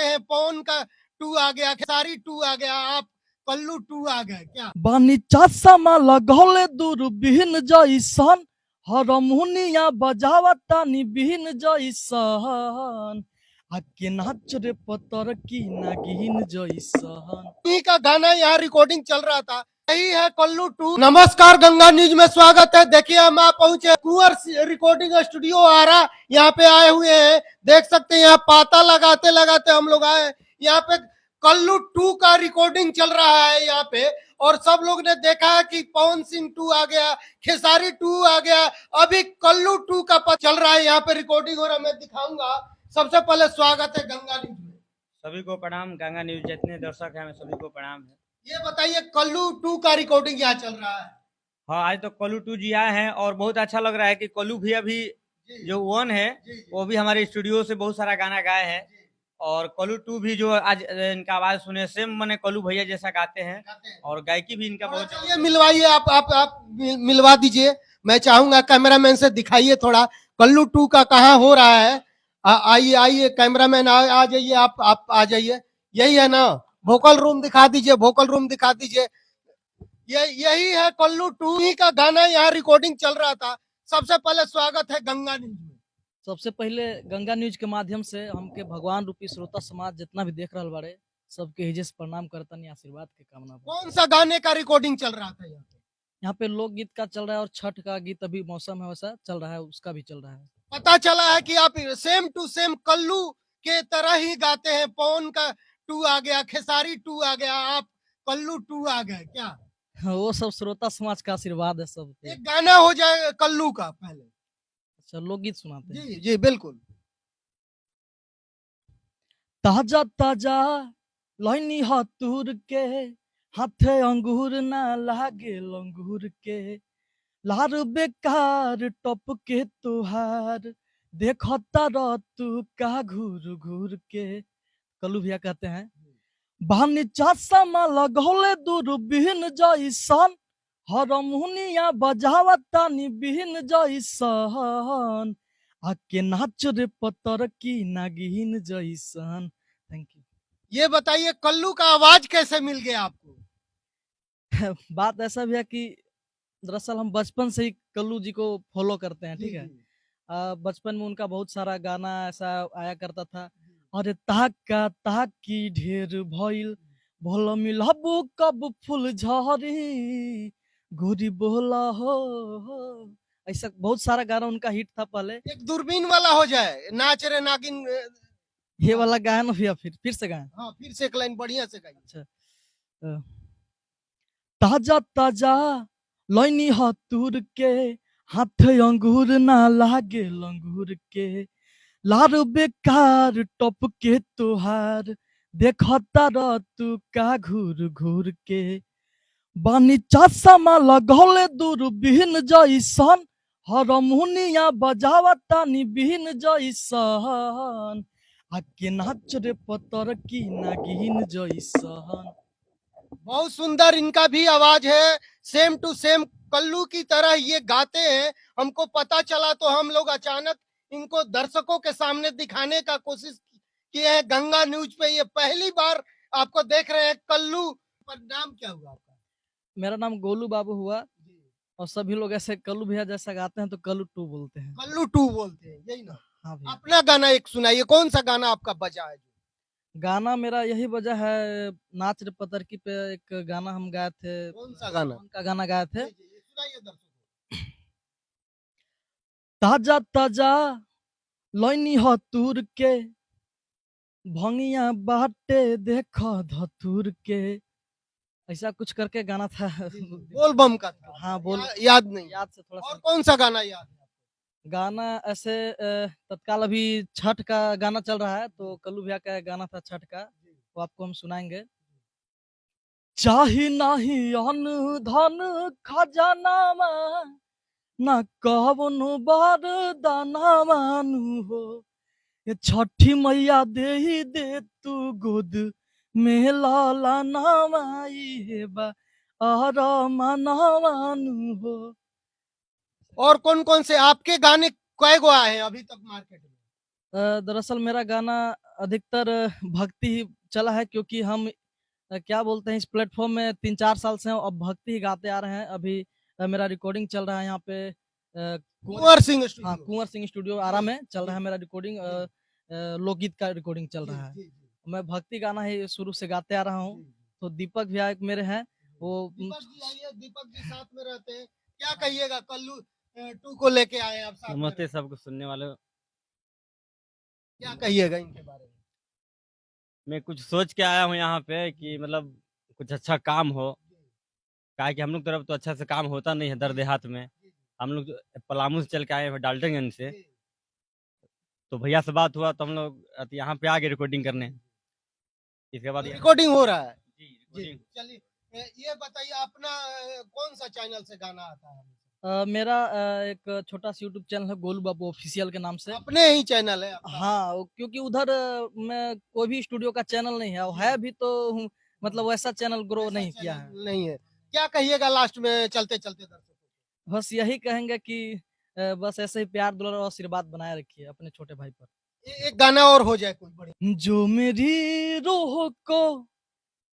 हैं पवन का 2 आ गया, खेसारी 2 आ गया, आप कल्लू 2 आ गए क्या? बानी चश्मा लगौले दूरबीन जैसन हरमुनिया बजावतानी बीन जैसन आके नाच रे पतर की नागिन जैसन। इन्हीं का गाना यहाँ रिकॉर्डिंग चल रहा था। यही है कल्लू 2। नमस्कार, गंगा न्यूज में स्वागत है। देखिए हम आप पहुंचे कुंवर रिकॉर्डिंग स्टूडियो आरा, यहाँ पे आए हुए हैं। देख सकते हैं यहाँ पाता लगाते लगाते हम लोग आए। यहाँ पे कल्लू 2 का रिकॉर्डिंग चल रहा है यहाँ पे, और सब लोग ने देखा है कि पवन सिंह 2 आ गया, खेसारी 2 आ गया, अभी कल्लू 2 का चल रहा है यहाँ पे रिकॉर्डिंग हो रहा है। मैं दिखाऊंगा। सबसे पहले स्वागत है गंगा न्यूज में। सभी को प्रणाम। गंगा न्यूज जितने दर्शक हैं सभी को प्रणाम है। ये बताइए कल्लू 2 का रिकॉर्डिंग यहाँ चल रहा है। हाँ, आज तो कल्लू 2 जी आए हैं और बहुत अच्छा लग रहा है कि कल्लू भी अभी जो 1 है वो भी हमारे स्टूडियो से बहुत सारा गाना गाए हैं, और कल्लू 2 भी जो आज इनका आवाज सुने सेम मने कल्लू भैया जैसा गाते हैं, और गायकी भी इनका बहुत। चलिए मिलवाइए, आप मिलवा दीजिए। मैं चाहूंगा कैमरामैन से दिखाइए थोड़ा कल्लू 2 का कहाँ हो रहा है। आइए आइए कैमरामैन, आ जाइए, आप आ जाइए। यही है ना, वोकल रूम दिखा दीजिए, वोकल रूम दिखा दीजिए। यही है कल्लू 2 ही का गाना यहाँ रिकॉर्डिंग चल रहा था। सबसे पहले स्वागत है गंगा न्यूज में। सबसे पहले गंगा न्यूज के माध्यम से हमके भगवान रूपी श्रोता समाज जितना भी देख रहा बाड़े सबके हिजे से प्रणाम करतनी, आशीर्वाद के कामना। कौन सा गाने का रिकॉर्डिंग चल रहा था यहाँ पे? यहाँ पे लोकगीत का चल रहा है और छठ का गीत अभी मौसम है वैसा चल रहा है, उसका भी चल रहा है। पता चला है कि आप सेम टू सेम कल्लू के तरह ही गाते हैं। पवन का 2 आ गया, खेसारी 2 आ गया, आप कल्लू 2 आ गए क्या? वो सब श्रोता समाज का आशीर्वाद है सब। एक गाना हो जाए कल्लू का पहले। अच्छा, लोकगीत सुनाते हैं। जी जी बिल्कुल। ताजा ताजा लहनी हतूर के हाथे अंगूर ना लागे लंगूर के लार बेकार टप के तुहार देखता तू का घूर घूर के। कल्लू भैया कहते हैं बानी चश्मा लगौले दूरबीन जैसन हरमुनिया बजावतानी बीन जैसन आके नाच रे पतर की नागिन जैसन। Thank you. ये बताइए कल्लू का आवाज कैसे मिल गया आपको? बात ऐसा भी है कि दरअसल हम बचपन से ही कल्लू जी को फॉलो करते हैं, ठीक है। बचपन में उनका बहुत सारा गाना ऐसा आया करता था। अरे ताक की ढेर भइल भोला मिलबू कब फूल झरी गोरी बोला हो, ऐसा बहुत सारा गाना उनका हिट था पहले। एक दूरबीन वाला हो जाए, नाच रे नागिन। ये वाला गाना भैया फिर से गाएं। हाँ, फिर से एक लाइन बढ़िया से गाइए। अच्छा, ताजा ताजा लैनी हतूर के हाथ अंगूर ना लागे लंगूर के लार बेकार टप के तुहार देखता तू का घूर घूर के बानी चश्मा लगौले दूरबीन जैसन हरमुनिया बजावतानी बीन जैसन आके नाच रे पतर की नागिन जैसन। बहुत सुंदर इनका भी आवाज है, सेम टू सेम कल्लू की तरह ये गाते हैं। हमको पता चला तो हम लोग अचानक इनको दर्शकों के सामने दिखाने का कोशिश किए हैं गंगा न्यूज पे। ये पहली बार आपको देख रहे हैं कल्लू। पर नाम क्या हुआ आपका? मेरा नाम गोलू बाबू हुआ, और सभी लोग ऐसे कल्लू भैया जैसा गाते हैं तो कल्लू 2 बोलते हैं। कल्लू 2 बोलते हैं, यही ना? हाँ भैया। अपना गाना एक सुनाइए, कौन सा गाना आपका बजा है? गाना मेरा यही वजह है, नाच रे पतर की पे एक गाना हम गाए थे। कौन सा गाना? उनका गाना गाए थे। सुनाइए दर्शकों। ताजा ताजा लैनी हतूर के भंगिया बाटे देख धतूर के, ऐसा कुछ करके गाना था। बोल बम का था। हाँ बोल, याद नहीं। याद से थोड़ा और सा। कौन सा गाना याद है? गाना ऐसे तत्काल अभी छठ का गाना चल रहा है तो कल्लू भैया का गाना था छठ का, वो आपको हम सुनाएंगे। चाही नाही अन्न धन खजाना ना कवनो बार दाना मानू हो, ये छठी मैया दे दे तू गोद में लाला नामाई हे बा और माना मानू हो। और कौन कौन से आपके गाने कै गो आए हैं अभी तक मार्केट में? दरअसल मेरा गाना अधिकतर भक्ति ही चला है, क्योंकि हम क्या बोलते हैं, इस प्लेटफॉर्म में 3-4 साल से हैं, अब भक्ति ही गाते आ रहे हैं। अभी मेरा रिकॉर्डिंग चल रहा है यहाँ पे कुंवर सिंह हाँ, स्टूडियो। कुंवर सिंह स्टूडियो आरा में चल रहा है मेरा रिकॉर्डिंग। लोकगीत का रिकॉर्डिंग चल रहा है। जी, जी, मैं भक्ति गाना ही शुरू से गाते आ रहा हूँ। जी। तो दीपक भैया एक मेरे हैं, वो दीपक जी आइए, दीपक जी साथ में रहते हैं। क्या कहिएगा कल्लू 2 को लेके आए आप साथ में नमस्ते रहते हैं। सबको सुनने वालों। क्या कहिएगा इनके बारे में? मैं कुछ सोच के आया हूँ यहाँ पे कि मतलब कुछ अच्छा काम हो। काहे कि हम लोग तरफ तो अच्छा से काम होता नहीं है दर देहात में। हम लोग जो पलामू से चल के आए हैं डाल्टनगंज से। जी, तो भैया से बात हुआ तो हम लोग यहाँ पे आ गए रिकॉर्डिंग करने। इसके बाद रिकॉर्डिंग हो रहा है। जी जी, रिकॉर्डिंग चलिए ये बताइए अपना कौन सा चैनल से गाना आता है? मेरा एक छोटा सा यूट्यूब चैनल है, गोलू बाबू ऑफिशियल के नाम से। अपने ही चैनल है आपका? हाँ, क्योंकि उधर मैं कोई भी स्टूडियो का चैनल नहीं है, और है भी तो मतलब वैसा चैनल ग्रो ऐसा नहीं किया है। चैनल नहीं है। क्या कहिएगा लास्ट में चलते-चलते दर्शकों को? बस यही कहेंगे कि बस ऐसे ही प्यार दुलार और आशीर्वाद बनाए रखिए अपने छोटे भाई पर। एक गाना और हो जाए कोई बढ़िया। जो मेरी रूह को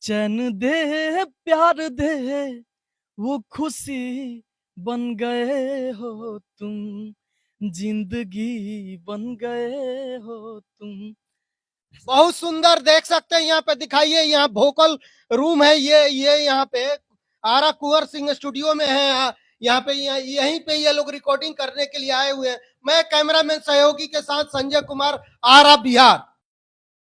चैन दे, प्यार दे, वो खुशी बन गए हो तुम, जिंदगी बन गए हो तुम। बहुत सुंदर देख सकते हैं यहाँ पे दिखाइए, यहाँ वोकल रूम है ये यहाँ पे आरा कुंवर सिंह स्टूडियो में है। यहाँ पे यहीं पे ये लोग रिकॉर्डिंग करने के लिए आए हुए हैं। मैं कैमरामैन सहयोगी के साथ संजय कुमार, आरा बिहार।